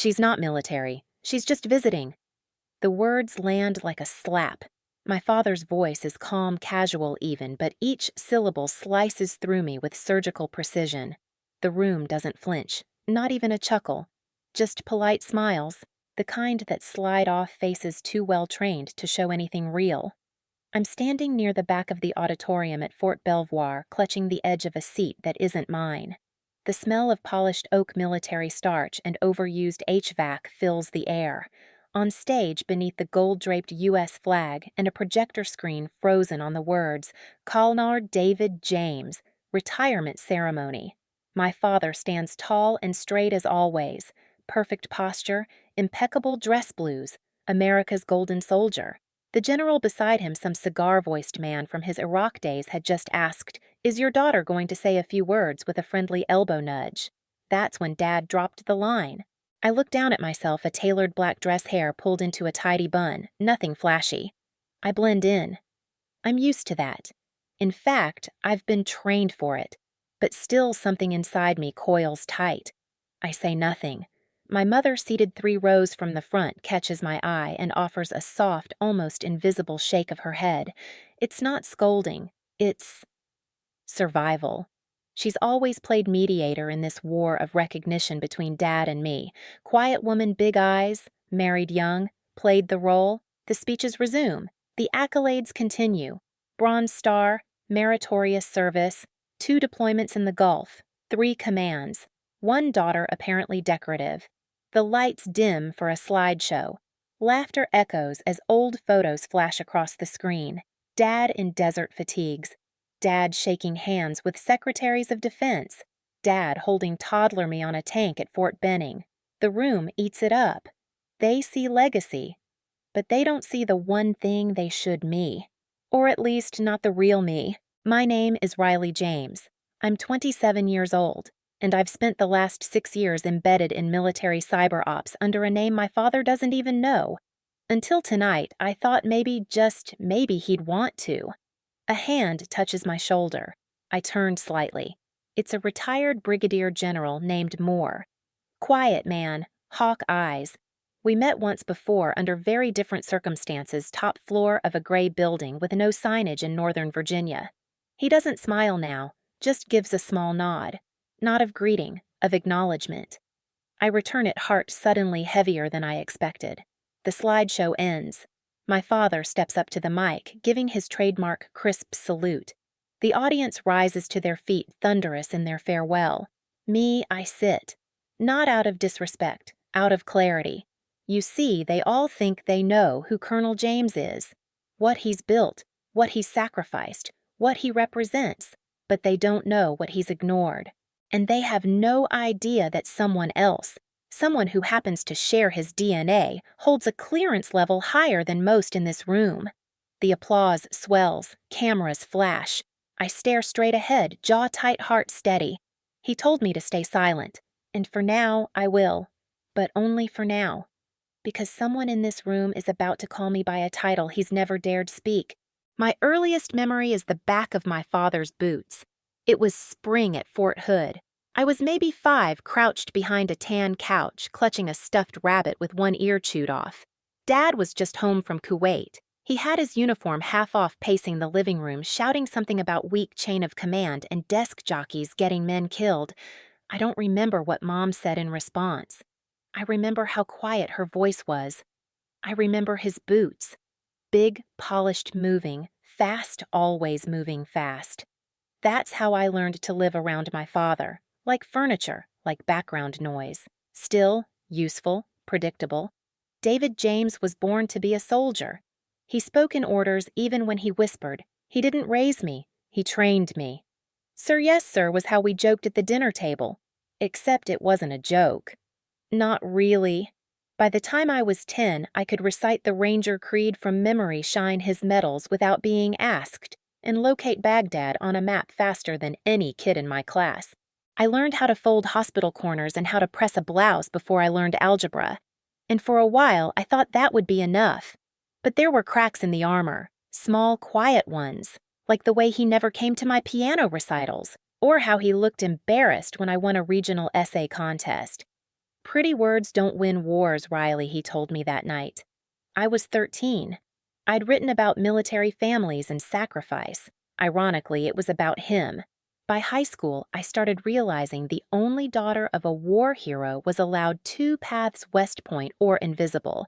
She's not military. She's just visiting. The words land like a slap. My father's voice is calm, casual even, but each syllable slices through me with surgical precision. The room doesn't flinch, not even a chuckle. Just polite smiles, the kind that slide off faces too well trained to show anything real. I'm standing near the back of the auditorium at Fort Belvoir, clutching the edge of a seat that isn't mine. The smell of polished oak military starch and overused HVAC fills the air. On stage, beneath the gold-draped U.S. flag and a projector screen frozen on the words, Colonel David James, Retirement Ceremony. My father stands tall and straight as always, perfect posture, impeccable dress blues, America's golden soldier. The general beside him, some cigar-voiced man from his Iraq days, had just asked, "Is your daughter going to say a few words?" with a friendly elbow nudge. That's when Dad dropped the line. I looked down at myself, a tailored black dress hair pulled into a tidy bun, nothing flashy. I blend in. I'm used to that. In fact, I've been trained for it. But still something inside me coils tight. I say nothing. My mother, seated 3 rows from the front, catches my eye and offers a soft, almost invisible shake of her head. It's not scolding. It's survival. She's always played mediator in this war of recognition between Dad and me. Quiet woman, big eyes, married young, played the role. The speeches resume. The accolades continue. Bronze Star, meritorious service, 2 deployments in the Gulf, 3 commands, 1 daughter apparently decorative. The lights dim for a slideshow. Laughter echoes as old photos flash across the screen. Dad in desert fatigues. Dad shaking hands with secretaries of defense. Dad holding toddler me on a tank at Fort Benning. The room eats it up. They see legacy, but they don't see the one thing they should me. Or at least not the real me. My name is Riley James. I'm 27 years old, and I've spent the last 6 years embedded in military cyber ops under a name my father doesn't even know. Until tonight, I thought maybe, just maybe, he'd want to. A hand touches my shoulder. I turned slightly. It's a retired brigadier general named Moore. Quiet man, hawk eyes. We met once before under very different circumstances, top floor of a gray building with no signage in Northern Virginia. He doesn't smile now, just gives a small nod. Not of greeting, of acknowledgement. I return it, heart suddenly heavier than I expected. The slideshow ends. My father steps up to the mic, giving his trademark crisp salute. The audience rises to their feet, thunderous in their farewell. Me, I sit. Not out of disrespect, out of clarity. You see, they all think they know who Colonel James is, what he's built, what he's sacrificed, what he represents, but they don't know what he's ignored. And they have no idea that someone else, someone who happens to share his DNA, holds a clearance level higher than most in this room. The applause swells, cameras flash. I stare straight ahead, jaw tight, heart steady. He told me to stay silent, and for now I will, but only for now. Because someone in this room is about to call me by a title he's never dared speak. My earliest memory is the back of my father's boots. It was spring at Fort Hood. I was maybe 5, crouched behind a tan couch, clutching a stuffed rabbit with one ear chewed off. Dad was just home from Kuwait. He had his uniform half off, pacing the living room, shouting something about weak chain of command and desk jockeys getting men killed. I don't remember what Mom said in response. I remember how quiet her voice was. I remember his boots. Big, polished, moving, fast, always moving fast. That's how I learned to live around my father. Like furniture, like background noise. Still, useful, predictable. David James was born to be a soldier. He spoke in orders even when he whispered. He didn't raise me. He trained me. "Sir, yes, sir," was how we joked at the dinner table. Except it wasn't a joke. Not really. By the time I was 10, I could recite the Ranger Creed from memory, shine his medals without being asked, and locate Baghdad on a map faster than any kid in my class. I learned how to fold hospital corners and how to press a blouse before I learned algebra. And for a while, I thought that would be enough. But there were cracks in the armor, small, quiet ones, like the way he never came to my piano recitals, or how he looked embarrassed when I won a regional essay contest. Pretty words don't win wars, Riley, he told me that night. I was 13. I'd written about military families and sacrifice. Ironically, it was about him. By high school, I started realizing the only daughter of a war hero was allowed two paths West Point or invisible.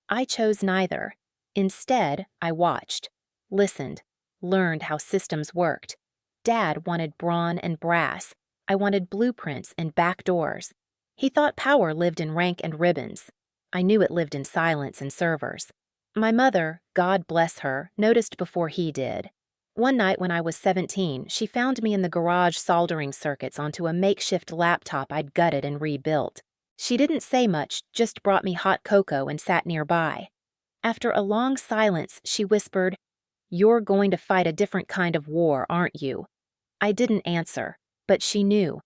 I chose neither. Instead, I watched, listened, learned how systems worked. Dad wanted brawn and brass. I wanted blueprints and back doors. He thought power lived in rank and ribbons. I knew it lived in silence and servers. My mother, God bless her, noticed before he did. One night when I was 17, she found me in the garage soldering circuits onto a makeshift laptop I'd gutted and rebuilt. She didn't say much, just brought me hot cocoa and sat nearby. After a long silence, she whispered, "You're going to fight a different kind of war, aren't you?" I didn't answer, but she knew.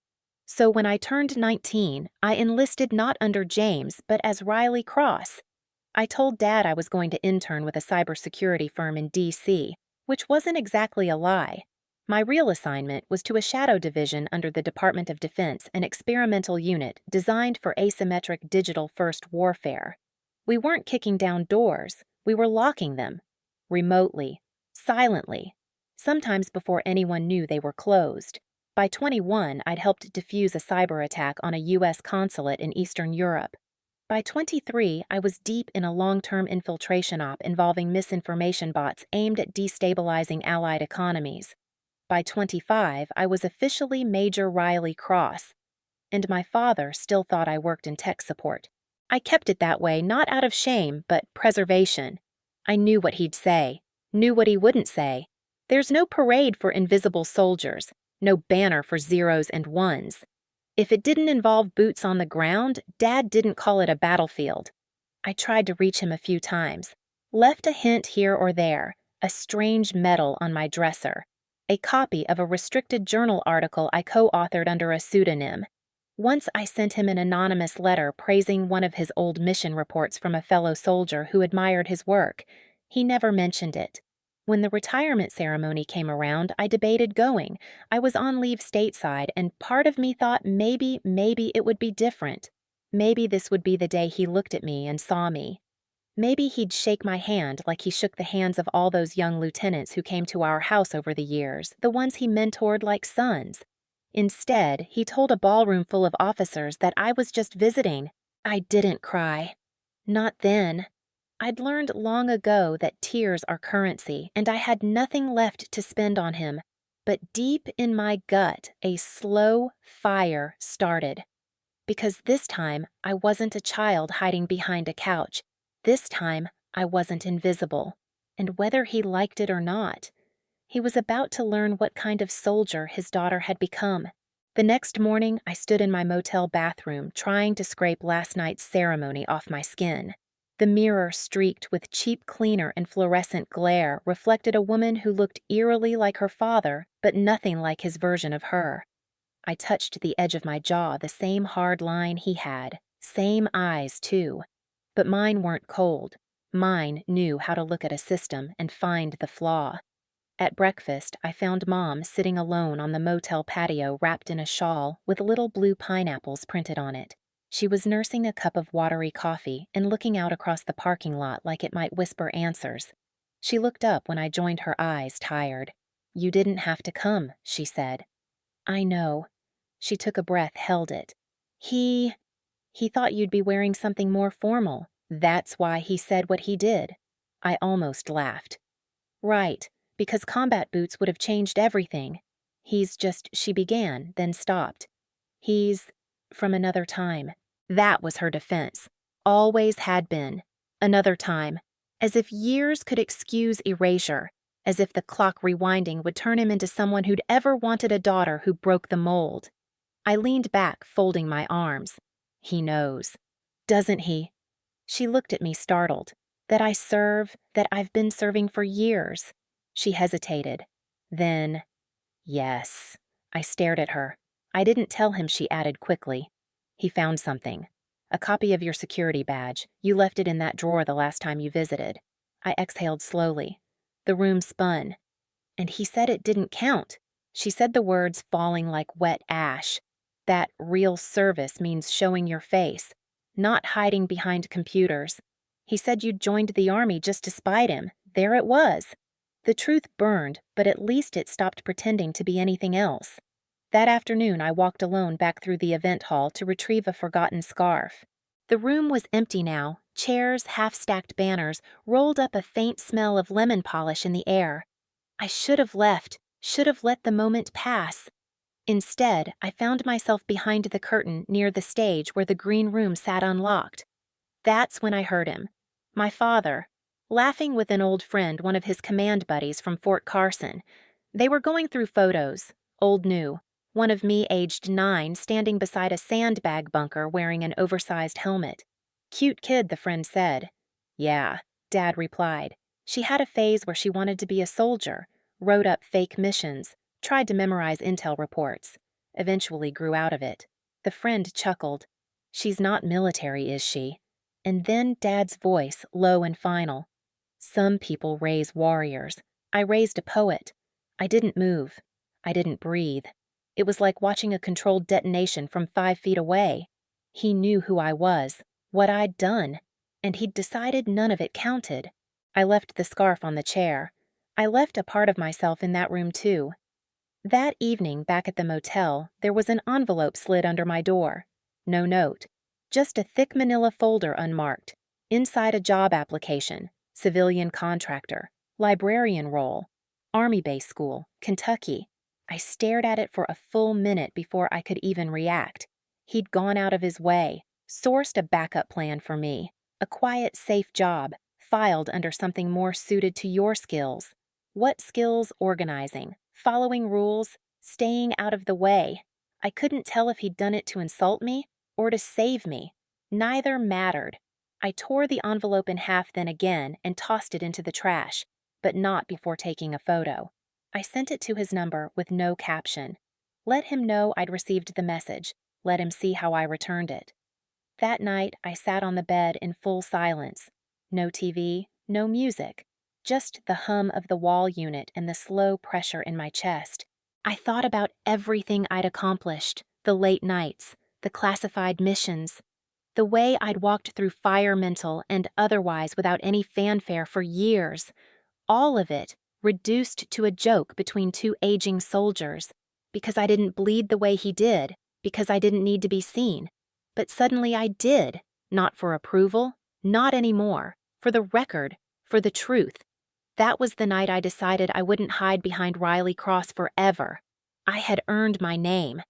So when I turned 19, I enlisted not under James, but as Riley Cross. I told Dad I was going to intern with a cybersecurity firm in D.C., which wasn't exactly a lie. My real assignment was to a shadow division under the Department of Defense, an experimental unit designed for asymmetric digital-first warfare. We weren't kicking down doors, we were locking them. Remotely, silently, sometimes before anyone knew they were closed. By 21, I'd helped defuse a cyber attack on a U.S. consulate in Eastern Europe. By 23, I was deep in a long-term infiltration op involving misinformation bots aimed at destabilizing allied economies. By 25, I was officially Major Riley Cross, and my father still thought I worked in tech support. I kept it that way not out of shame, but preservation. I knew what he'd say, knew what he wouldn't say. There's no parade for invisible soldiers, no banner for zeros and ones. If it didn't involve boots on the ground, Dad didn't call it a battlefield. I tried to reach him a few times, left a hint here or there, a strange medal on my dresser, a copy of a restricted journal article I co-authored under a pseudonym. Once I sent him an anonymous letter praising one of his old mission reports from a fellow soldier who admired his work. He never mentioned it. When the retirement ceremony came around, I debated going. I was on leave stateside, and part of me thought maybe it would be different. Maybe this would be the day he looked at me and saw me. Maybe he'd shake my hand like he shook the hands of all those young lieutenants who came to our house over the years, the ones he mentored like sons. Instead, he told a ballroom full of officers that I was just visiting. I didn't cry. Not then. I'd learned long ago that tears are currency, and I had nothing left to spend on him. But deep in my gut, a slow fire started. Because this time, I wasn't a child hiding behind a couch. This time, I wasn't invisible. And whether he liked it or not, he was about to learn what kind of soldier his daughter had become. The next morning, I stood in my motel bathroom trying to scrape last night's ceremony off my skin. The mirror, streaked with cheap cleaner and fluorescent glare, reflected a woman who looked eerily like her father, but nothing like his version of her. I touched the edge of my jaw, the same hard line he had, same eyes, too. But mine weren't cold. Mine knew how to look at a system and find the flaw. At breakfast, I found Mom sitting alone on the motel patio wrapped in a shawl with little blue pineapples printed on it. She was nursing a cup of watery coffee and looking out across the parking lot like it might whisper answers. She looked up when I joined her eyes, tired. "You didn't have to come," she said. "I know." She took a breath, held it. He thought you'd be wearing something more formal. That's why he said what he did." I almost laughed. "Right, because combat boots would have changed everything. She began, then stopped. He's from another time." That was her defense. Always had been. Another time. As if years could excuse erasure. As if the clock rewinding would turn him into someone who'd ever wanted a daughter who broke the mold. I leaned back, folding my arms. "He knows." "Doesn't he?" She looked at me, startled. "That I serve, that I've been serving for years." She hesitated. Then, "Yes." I stared at her. "I didn't tell him," she added quickly. "He found something. A copy of your security badge. You left it in that drawer the last time you visited." I exhaled slowly. The room spun. "And he said it didn't count." She said the words falling like wet ash. "That real service means showing your face. not hiding behind computers. He said you'd joined the army just to spite him. There it was. The truth burned, but at least it stopped pretending to be anything else. That afternoon, I walked alone back through the event hall to retrieve a forgotten scarf. The room was empty now, chairs, half-stacked banners, rolled up a faint smell of lemon polish in the air. I should have left, should have let the moment pass. Instead, I found myself behind the curtain near the stage where the green room sat unlocked. That's when I heard him. My father, laughing with an old friend, one of his command buddies from Fort Carson. They were going through photos, old new. One of me aged 9 standing beside a sandbag bunker wearing an oversized helmet. Cute kid, the friend said. Yeah, Dad replied. She had a phase where she wanted to be a soldier, wrote up fake missions, tried to memorize intel reports. Eventually grew out of it. The friend chuckled. She's not military, is she? And then Dad's voice, low and final. Some people raise warriors. I raised a poet. I didn't move. I didn't breathe. It was like watching a controlled detonation from 5 feet away. He knew who I was, what I'd done, and he'd decided none of it counted. I left the scarf on the chair. I left a part of myself in that room too. That evening, back at the motel, there was an envelope slid under my door. No note. Just a thick manila folder unmarked. Inside a job application, civilian contractor, librarian role, Army base school, Kentucky. I stared at it for a full minute before I could even react. He'd gone out of his way, sourced a backup plan for me, a quiet, safe job, filed under something more suited to your skills. What skills? Organizing, following rules, staying out of the way. I couldn't tell if he'd done it to insult me or to save me. Neither mattered. I tore the envelope in half then again and tossed it into the trash, but not before taking a photo. I sent it to his number with no caption. Let him know I'd received the message. Let him see how I returned it. That night, I sat on the bed in full silence. No TV, no music. Just the hum of the wall unit and the slow pressure in my chest. I thought about everything I'd accomplished, the late nights, the classified missions, the way I'd walked through fire mental and otherwise without any fanfare for years. All of it reduced to a joke between 2 aging soldiers, because I didn't bleed the way he did, because I didn't need to be seen. But suddenly I did, not for approval, not anymore, for the record, for the truth. That was the night I decided I wouldn't hide behind Riley Cross forever. I had earned my name,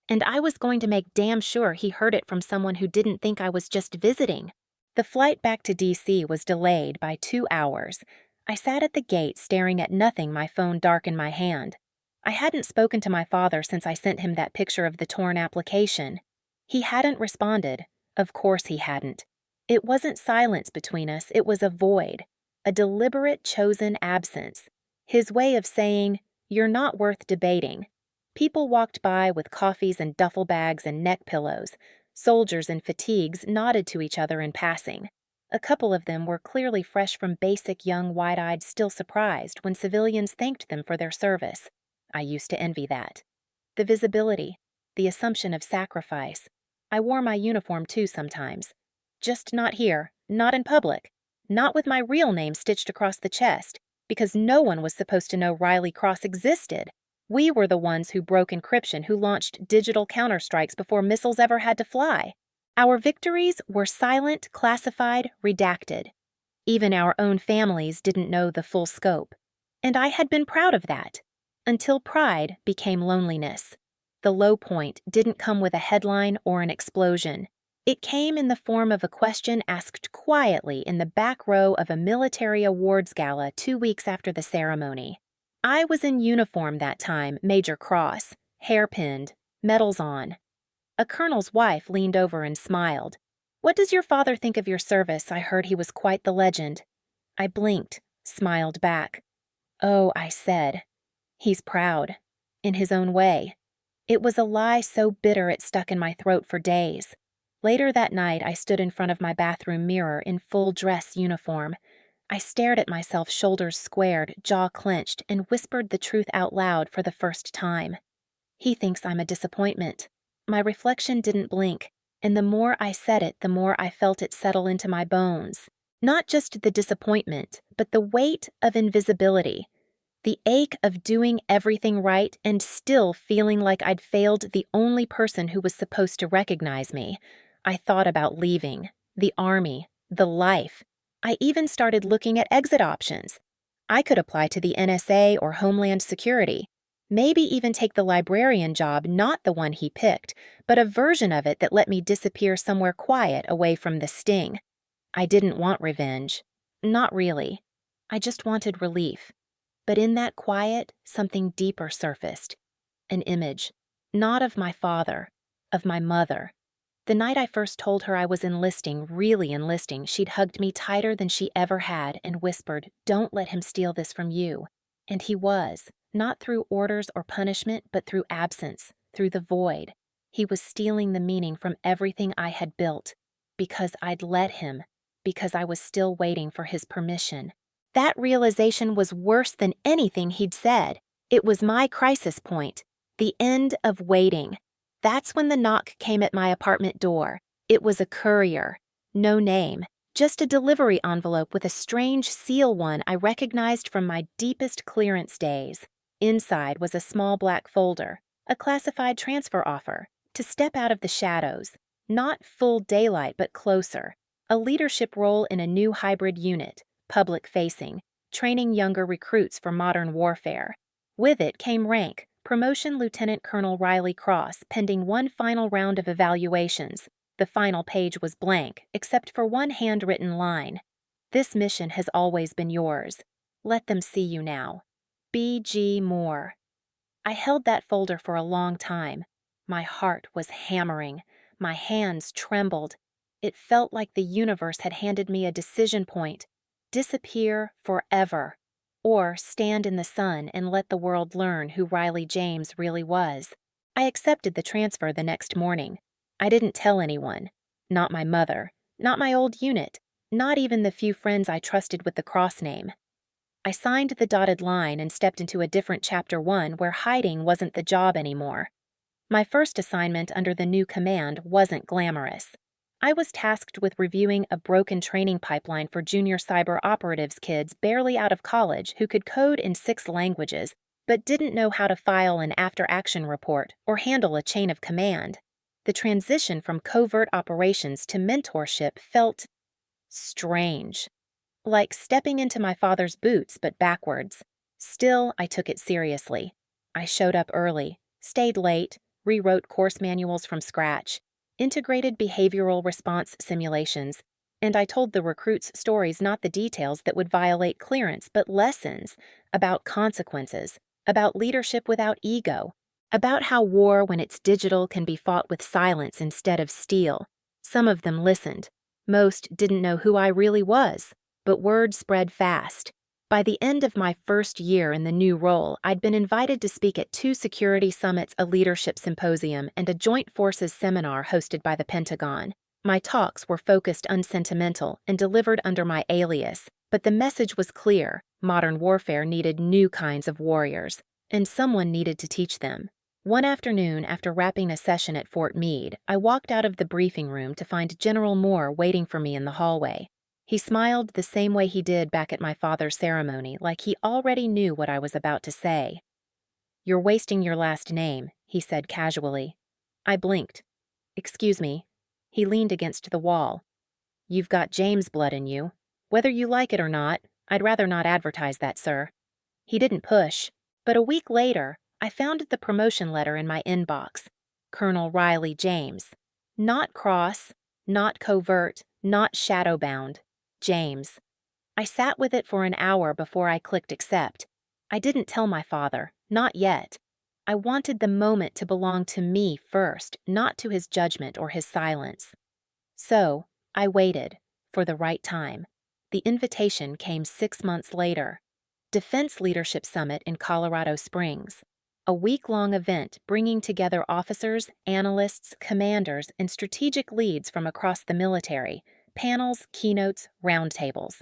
and I was going to make damn sure he heard it from someone who didn't think I was just visiting. The flight back to D.C. was delayed by 2 hours. I sat at the gate staring at nothing, my phone dark in my hand. I hadn't spoken to my father since I sent him that picture of the torn application. He hadn't responded. Of course he hadn't. It wasn't silence between us, it was a void. A deliberate, chosen absence. His way of saying, "You're not worth debating." People walked by with coffees and duffel bags and neck pillows. Soldiers in fatigues nodded to each other in passing. A couple of them were clearly fresh from basic, young, wide-eyed, still surprised when civilians thanked them for their service. I used to envy that. The visibility, the assumption of sacrifice. I wore my uniform too sometimes. Just not here, not in public, not with my real name stitched across the chest, because no one was supposed to know Riley Cross existed. We were the ones who broke encryption, who launched digital counterstrikes before missiles ever had to fly. Our victories were silent, classified, redacted. Even our own families didn't know the full scope. And I had been proud of that, until pride became loneliness. The low point didn't come with a headline or an explosion. It came in the form of a question asked quietly in the back row of a military awards gala 2 weeks after the ceremony. I was in uniform that time, Major Cross, hairpinned, medals on. A colonel's wife leaned over and smiled. "What does your father think of your service? I heard he was quite the legend." I blinked, smiled back. "Oh," I said, "he's proud. In his own way." It was a lie so bitter it stuck in my throat for days. Later that night, I stood in front of my bathroom mirror in full dress uniform. I stared at myself, shoulders squared, jaw clenched, and whispered the truth out loud for the first time. "He thinks I'm a disappointment." My reflection didn't blink. And the more I said it, the more I felt it settle into my bones. Not just the disappointment, but the weight of invisibility. The ache of doing everything right and still feeling like I'd failed the only person who was supposed to recognize me. I thought about leaving, the army, the life. I even started looking at exit options. I could apply to the NSA or Homeland Security. Maybe even take the librarian job, not the one he picked, but a version of it that let me disappear somewhere quiet away from the sting. I didn't want revenge. Not really. I just wanted relief. But in that quiet, something deeper surfaced. An image. Not of my father, of my mother. The night I first told her I was enlisting, really enlisting, she'd hugged me tighter than she ever had and whispered, "Don't let him steal this from you." And he was, not through orders or punishment, but through absence, through the void. He was stealing the meaning from everything I had built, because I'd let him, because I was still waiting for his permission. That realization was worse than anything he'd said. It was my crisis point, the end of waiting. That's when the knock came at my apartment door. It was a courier. No name, just a delivery envelope with a strange seal one I recognized from my deepest clearance days. Inside was a small black folder, a classified transfer offer, to step out of the shadows. Not full daylight, but closer. A leadership role in a new hybrid unit, public-facing, training younger recruits for modern warfare. With it came rank, promotion Lieutenant Colonel Riley Cross, pending one final round of evaluations. The final page was blank, except for one handwritten line. "This mission has always been yours. Let them see you now. B.G. Moore." I held that folder for a long time. My heart was hammering. My hands trembled. It felt like the universe had handed me a decision point. Disappear forever, or stand in the sun and let the world learn who Riley James really was. I accepted the transfer the next morning. I didn't tell anyone. Not my mother, not my old unit, not even the few friends I trusted with the cross name. I signed the dotted line and stepped into a different Chapter 1 where hiding wasn't the job anymore. My first assignment under the new command wasn't glamorous. I was tasked with reviewing a broken training pipeline for junior cyber operatives kids barely out of college who could code in 6 languages, but didn't know how to file an after-action report or handle a chain of command. The transition from covert operations to mentorship felt strange, like stepping into my father's boots but backwards. Still, I took it seriously. I showed up early, stayed late, rewrote course manuals from scratch, integrated behavioral response simulations, and I told the recruits stories, not the details that would violate clearance, but lessons about consequences, about leadership without ego, about how war, when it's digital, can be fought with silence instead of steel. Some of them listened. Most didn't know who I really was, but word spread fast. By the end of my first year in the new role, I'd been invited to speak at 2 security summits, a leadership symposium, and a joint forces seminar hosted by the Pentagon. My talks were focused, unsentimental, and delivered under my alias, but the message was clear: modern warfare needed new kinds of warriors, and someone needed to teach them. One afternoon, after wrapping a session at Fort Meade, I walked out of the briefing room to find General Moore waiting for me in the hallway. He smiled the same way he did back at my father's ceremony, like he already knew what I was about to say. "You're wasting your last name," he said casually. I blinked. "Excuse me." He leaned against the wall. "You've got James blood in you. Whether you like it or not, I'd rather not advertise that, sir." He didn't push, but a week later, I found the promotion letter in my inbox. Colonel Riley James. Not Cross, not Covert, not Shadowbound. James. I sat with it for an hour before I clicked accept. I didn't tell my father, not yet. I wanted the moment to belong to me first, not to his judgment or his silence. So, I waited, for the right time. The invitation came 6 months later. Defense Leadership Summit in Colorado Springs. A week-long event bringing together officers, analysts, commanders, and strategic leads from across the military. Panels, keynotes, roundtables.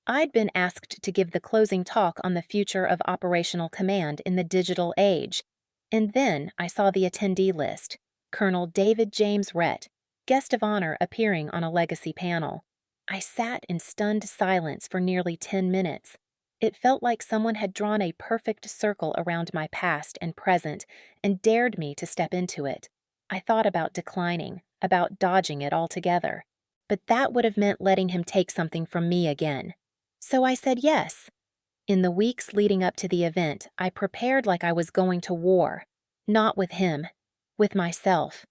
I'd been asked to give the closing talk on the future of operational command in the digital age. And then I saw the attendee list. Colonel David James Rhett, guest of honor appearing on a legacy panel. I sat in stunned silence for nearly 10 minutes. It felt like someone had drawn a perfect circle around my past and present and dared me to step into it. I thought about declining, about dodging it altogether. But that would have meant letting him take something from me again. So I said yes. In the weeks leading up to the event, I prepared like I was going to war. Not with him, with myself.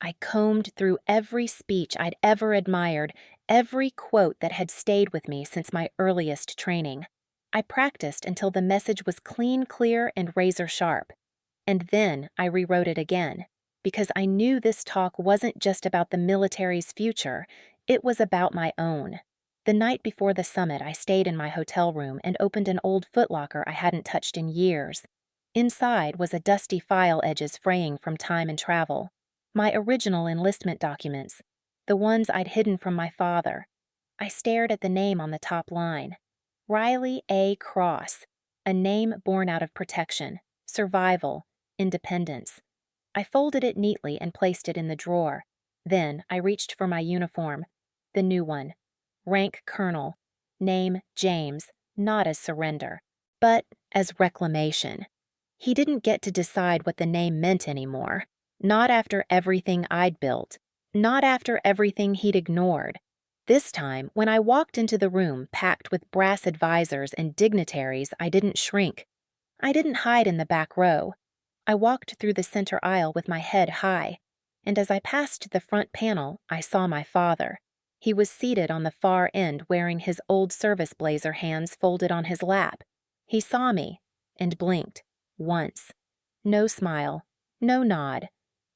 I combed through every speech I'd ever admired, every quote that had stayed with me since my earliest training. I practiced until the message was clean, clear, and razor sharp. And then I rewrote it again, because I knew this talk wasn't just about the military's future, it was about my own. The night before the summit, I stayed in my hotel room and opened an old footlocker I hadn't touched in years. Inside was a dusty file edges fraying from time and travel. My original enlistment documents, the ones I'd hidden from my father. I stared at the name on the top line. Riley A. Cross, a name born out of protection, survival, independence. I folded it neatly and placed it in the drawer. Then I reached for my uniform, the new one. Rank Colonel, name James, not as surrender, but as reclamation. He didn't get to decide what the name meant anymore. Not after everything I'd built. Not after everything he'd ignored. This time, when I walked into the room packed with brass advisors and dignitaries, I didn't shrink. I didn't hide in the back row. I walked through the center aisle with my head high, and as I passed the front panel, I saw my father. He was seated on the far end wearing his old service blazer, hands folded on his lap. He saw me and blinked. Once. No smile. No nod.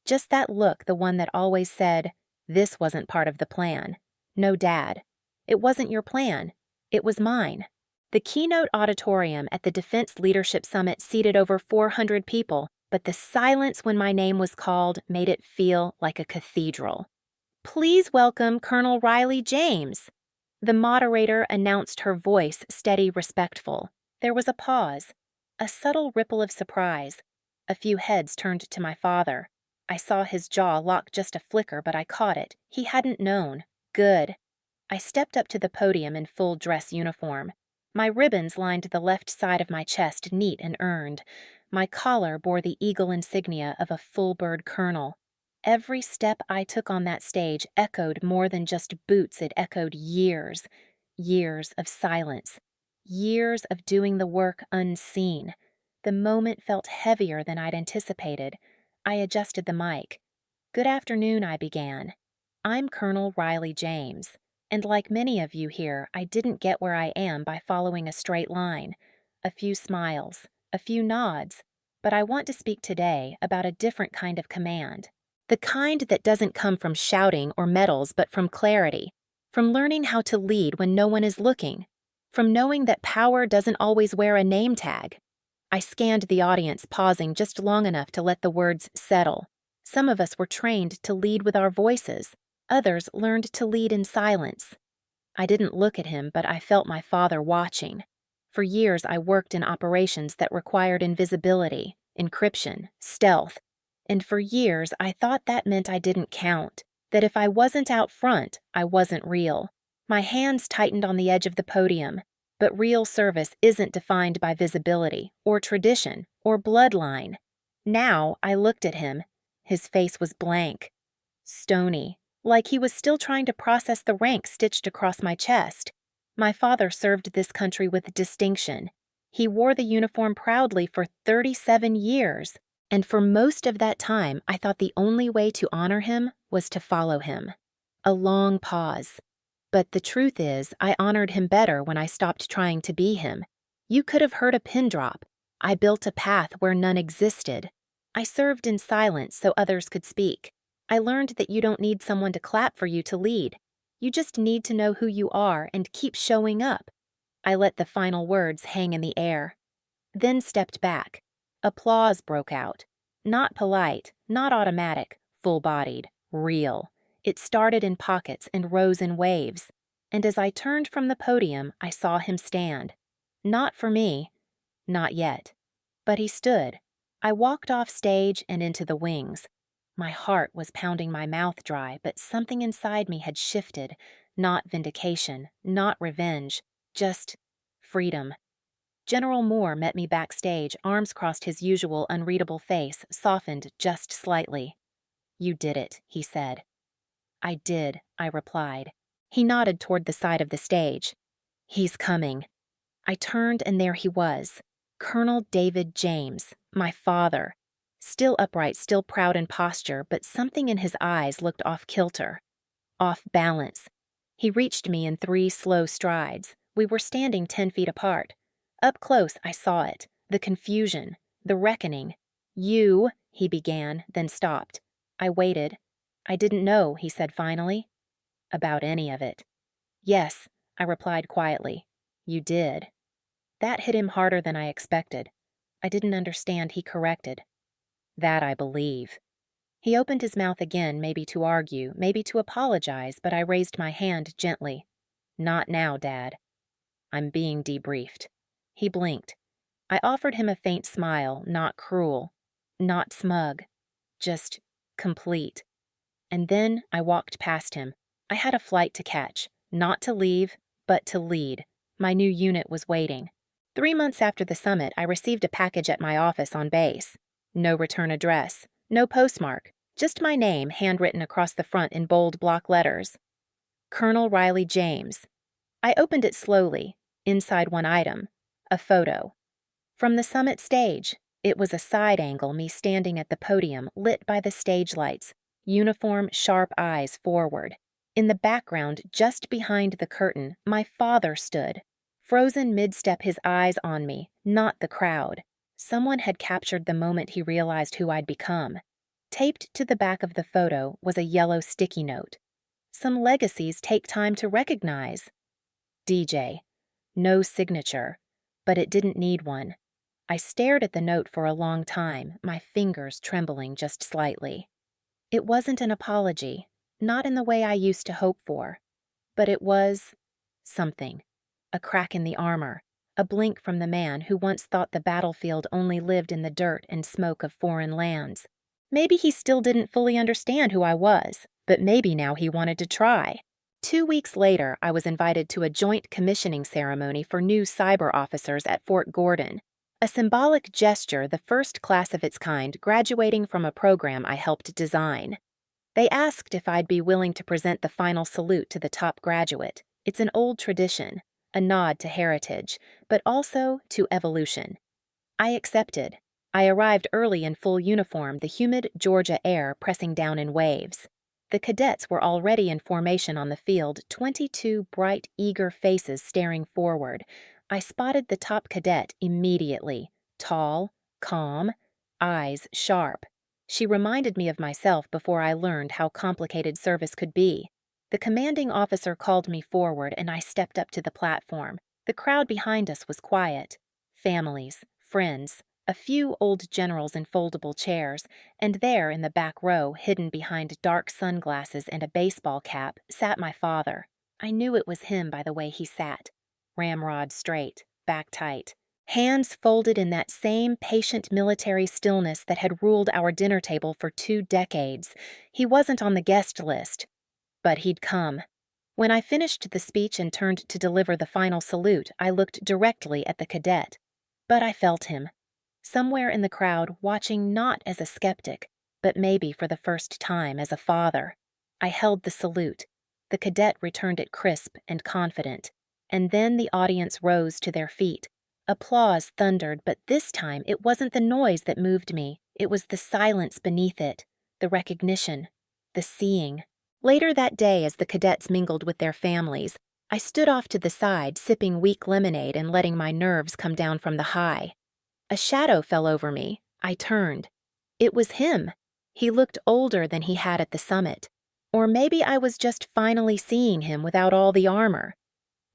Just that look, the one that always said, "This wasn't part of the plan. No, Dad. It wasn't your plan. It was mine." The keynote auditorium at the Defense Leadership Summit seated over 400 people, but the silence when my name was called made it feel like a cathedral. "Please welcome Colonel Riley James." The moderator announced, her voice steady, respectful. There was a pause, a subtle ripple of surprise. A few heads turned to my father. I saw his jaw lock just a flicker, but I caught it. He hadn't known. Good. I stepped up to the podium in full dress uniform. My ribbons lined the left side of my chest, neat and earned. My collar bore the eagle insignia of a full-bird colonel. Every step I took on that stage echoed more than just boots, it echoed years. Years of silence. Years of doing the work unseen. The moment felt heavier than I'd anticipated. I adjusted the mic. "Good afternoon," I began. "I'm Colonel Riley James, and like many of you here, I didn't get where I am by following a straight line. A few smiles, a few nods, but I want to speak today about a different kind of command. The kind that doesn't come from shouting or medals, but from clarity, from learning how to lead when no one is looking, from knowing that power doesn't always wear a name tag." I scanned the audience, pausing just long enough to let the words settle. Some of us were trained to lead with our voices. Others learned to lead in silence. I didn't look at him, but I felt my father watching. For years, I worked in operations that required invisibility, encryption, stealth. And for years, I thought that meant I didn't count, that if I wasn't out front, I wasn't real. My hands tightened on the edge of the podium. But real service isn't defined by visibility, or tradition, or bloodline. Now I looked at him. His face was blank. Stony, like he was still trying to process the rank stitched across my chest. My father served this country with distinction. He wore the uniform proudly for 37 years, and for most of that time, I thought the only way to honor him was to follow him. A long pause. But the truth is, I honored him better when I stopped trying to be him. You could have heard a pin drop. I built a path where none existed. I served in silence so others could speak. I learned that you don't need someone to clap for you to lead. You just need to know who you are and keep showing up. I let the final words hang in the air. Then stepped back. Applause broke out. Not polite, not automatic, full-bodied, real. It started in pockets and rose in waves. And as I turned from the podium, I saw him stand. Not for me. Not yet. But he stood. I walked off stage and into the wings. My heart was pounding my mouth dry, but something inside me had shifted. Not vindication, not revenge, just freedom. General Moore met me backstage, arms crossed, his usual unreadable face softened just slightly. "You did it," he said. "I did," I replied. He nodded toward the side of the stage. "He's coming." I turned, and there he was, Colonel David James, my father. Still upright, still proud in posture, but something in his eyes looked off kilter, off balance. He reached me in 3 slow strides. We were standing 10 feet apart. Up close, I saw it, the confusion, the reckoning. "You," he began, then stopped. I waited. "I didn't know," he said finally. "About any of it." "Yes," I replied quietly. "You did." That hit him harder than I expected. I didn't understand, he corrected. "That I believe." He opened his mouth again, maybe to argue, maybe to apologize, but I raised my hand gently. "Not now, Dad. I'm being debriefed." He blinked. I offered him a faint smile, not cruel, not smug, just complete. And then I walked past him. I had a flight to catch, not to leave, but to lead. My new unit was waiting. 3 months after the summit, I received a package at my office on base. No return address, no postmark, just my name handwritten across the front in bold block letters. Colonel Riley James. I opened it slowly. Inside one item, a photo. From the summit stage. It was a side angle, me standing at the podium, lit by the stage lights, uniform, sharp eyes forward. In the background, just behind the curtain, my father stood, frozen mid-step, his eyes on me, not the crowd. Someone had captured the moment he realized who I'd become. Taped to the back of the photo was a yellow sticky note. Some legacies take time to recognize. DJ. No signature, but it didn't need one. I stared at the note for a long time, my fingers trembling just slightly. It wasn't an apology, not in the way I used to hope for, but it was something. A crack in the armor, a blink from the man who once thought the battlefield only lived in the dirt and smoke of foreign lands. Maybe he still didn't fully understand who I was, but maybe now he wanted to try. 2 weeks later, I was invited to a joint commissioning ceremony for new cyber officers at Fort Gordon, a symbolic gesture, the first class of its kind graduating from a program I helped design. They asked if I'd be willing to present the final salute to the top graduate. It's an old tradition, a nod to heritage, but also to evolution. I accepted. I arrived early in full uniform, the humid Georgia air pressing down in waves. The cadets were already in formation on the field, 22 bright, eager faces staring forward. I spotted the top cadet immediately, tall, calm, eyes sharp. She reminded me of myself before I learned how complicated service could be. The commanding officer called me forward, and I stepped up to the platform. The crowd behind us was quiet. Families, friends, a few old generals in foldable chairs, and there in the back row, hidden behind dark sunglasses and a baseball cap, sat my father. I knew it was him by the way he sat. Ramrod straight, back tight. Hands folded in that same patient military stillness that had ruled our dinner table for 2 decades. He wasn't on the guest list, but he'd come. When I finished the speech and turned to deliver the final salute, I looked directly at the cadet. But I felt him. Somewhere in the crowd, watching not as a skeptic, but maybe for the first time as a father. I held the salute. The cadet returned it crisp and confident. And then the audience rose to their feet. Applause thundered, but this time it wasn't the noise that moved me. It was the silence beneath it, the recognition, the seeing. Later that day, as the cadets mingled with their families, I stood off to the side, sipping weak lemonade and letting my nerves come down from the high. A shadow fell over me. I turned. It was him. He looked older than he had at the summit. Or maybe I was just finally seeing him without all the armor.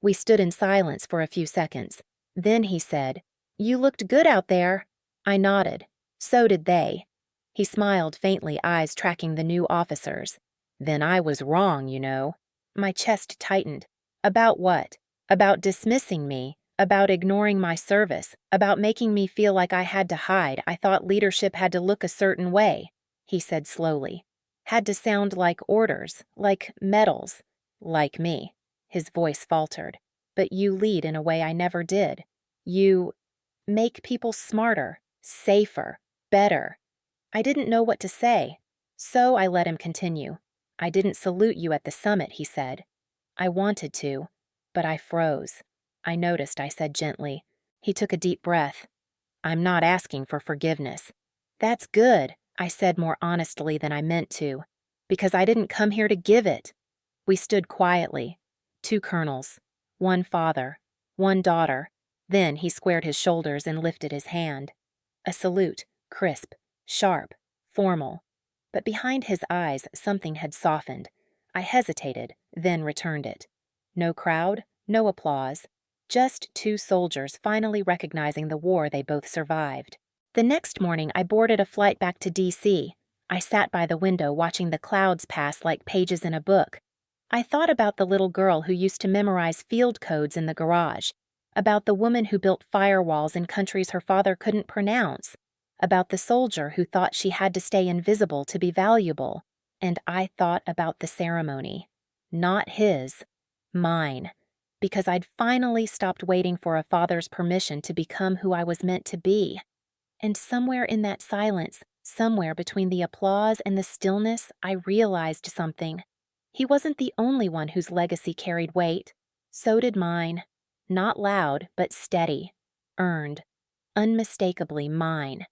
We stood in silence for a few seconds. Then he said, "You looked good out there." I nodded. So did they. He smiled faintly, eyes tracking the new officers. "Then I was wrong, you know." My chest tightened. About what? About dismissing me, about ignoring my service, about making me feel like I had to hide. I thought leadership had to look a certain way. he said slowly. Had to sound like orders, like medals, like me. His voice faltered. But you lead in a way I never did. You make people smarter, safer, better. I didn't know what to say, so I let him continue. I didn't salute you at the summit, he said. I wanted to, but I froze. I noticed I said gently. He took a deep breath. I'm not asking for forgiveness. That's good, I said more honestly than I meant to, because I didn't come here to give it. We stood quietly. 2 colonels, 1 father, 1 daughter. Then he squared his shoulders and lifted his hand. A salute, crisp, sharp, formal. But behind his eyes something had softened. I hesitated, then returned it. No crowd, no applause. Just 2 soldiers finally recognizing the war they both survived. The next morning I boarded a flight back to D.C. I sat by the window watching the clouds pass like pages in a book. I thought about the little girl who used to memorize field codes in the garage, about the woman who built firewalls in countries her father couldn't pronounce, about the soldier who thought she had to stay invisible to be valuable, and I thought about the ceremony. Not his, mine, because I'd finally stopped waiting for a father's permission to become who I was meant to be. And somewhere in that silence, somewhere between the applause and the stillness, I realized something. He wasn't the only one whose legacy carried weight. So did mine. Not loud, but steady. Earned. Unmistakably mine.